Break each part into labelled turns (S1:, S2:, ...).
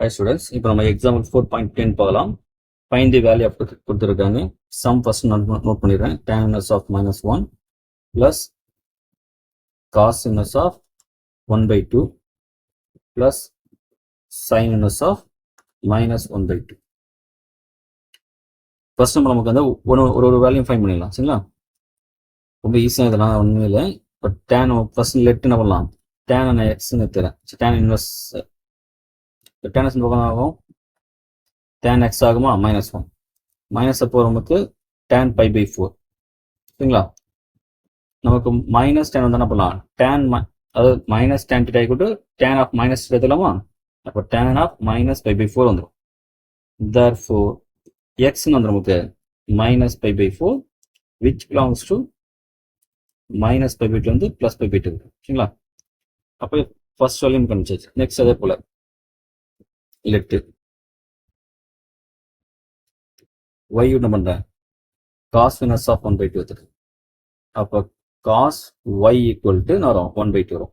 S1: Hi students, இப்போ நம்ம example 4.10 பார்க்கலாம். Find the value of கொடுத்திருக்காங்க. Sum first note பண்ணிடுறேன். Tan inverse of -1 plus cos inverse of 1/2 plus sin inverse of -1/2. First நமக்கு வந்து ஒரு வேல்யூ ஃபைண்ட் பண்ணிடலாம். சரிங்களா? ரொம்ப ஈஸியாக இதெல்லாம் ஒன்றும் இல்லை. இப்போ tan ஃபர்ஸ்ட் லெட் என்ன பண்ணலாம்? tan and xன்னு எடுத்துறேன். tan inverse tan x பக்கம் ஆகும், tan x ஆகுமா -1 மைனஸ் அப்போ நமக்கு tan π/4. சரிங்களா? நமக்கு -tan வந்து என்ன பண்ணலாம்? tan அதாவது -tan θ = tan of -θ எடுத்துலாமா? அப்போ tan of -π/4 வந்துடும். therefore x வந்து நமக்கு -π/4 which belongs to -π/2 வந்து +π/2. சரிங்களா? அப்போ ஃபர்ஸ்ட் வேல்யூ கண்டுபிடிச்சாச்சு. நெக்ஸ்ட் அதே போல லெட் y என்ன பண்றேன்? cos inverse of 1/2 எடுத்துக்கு. அப்போ cos y = வரும் 1/2 வரும்.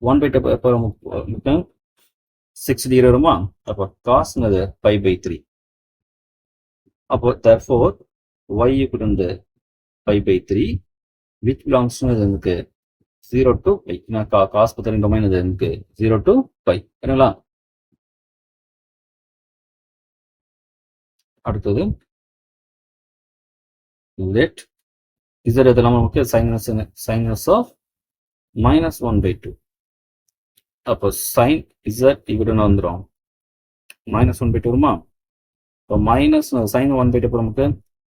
S1: 1/2 எப்போ நமக்கு 6 டிகிரி வருமா? அப்போ cos என்னது π/3. அப்போ therefore y = π/3 which belongs to நமக்கு 0 to π. cos பத்தின டொமைன் இது நமக்கு 0 to π. சரிங்களா? அடுத்தது let z இதெல்லாம் நமக்கு sin inverse of -1/2. அப்போ sin z இவரு வந்துடும் -1/2 வருமா? இப்போ sin 1/2 நமக்கு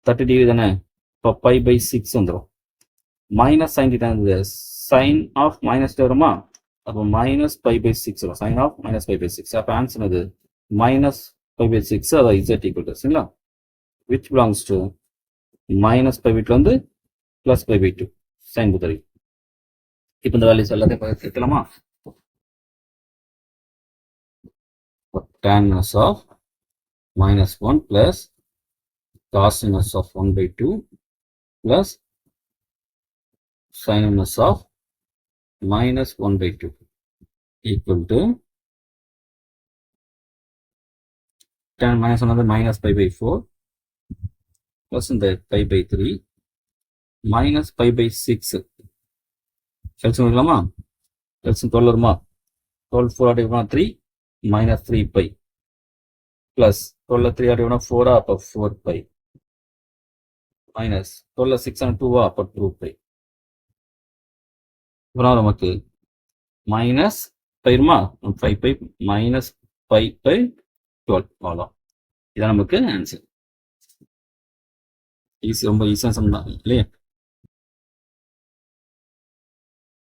S1: 30 டிகிரி தானே? இப்போ π/6 வந்துடும். sin θ இருந்தது sin of -θ வருமா? அப்போ -π/6 வரும். sin of -π/6. அப்போ ஆன்சர் அது -π/6. அதாவது z = சரிங்களா? which belongs to -π/2 வந்து +π/2 sin புத்தரி. இப்போ இந்த வேல்யூஸ் எல்லாத்தையும் எடுத்துலாமா? tan inverse of -1 plus cos inverse of 1/2 plus sin inverse of -1/2 equal to tan -1 வந்து -π/4 plus இந்த π/3 -π/6 எல்சியம் எடுக்கலாமா? எல்சியம் 12 வருமா? 12 4 ஆட் 3 -3π plus 12 3 ஆட் 4 அப்போ 4π minus 12 6 and 2 அப்போ 2π. அப்புறம் நமக்கு மைனஸ் பைருமா 5π minus π/12 அவ்வளோ. இதான் நமக்கு ஆன்சர். ரொம்ப ஈஸியாக சம் தான் இல்லையா?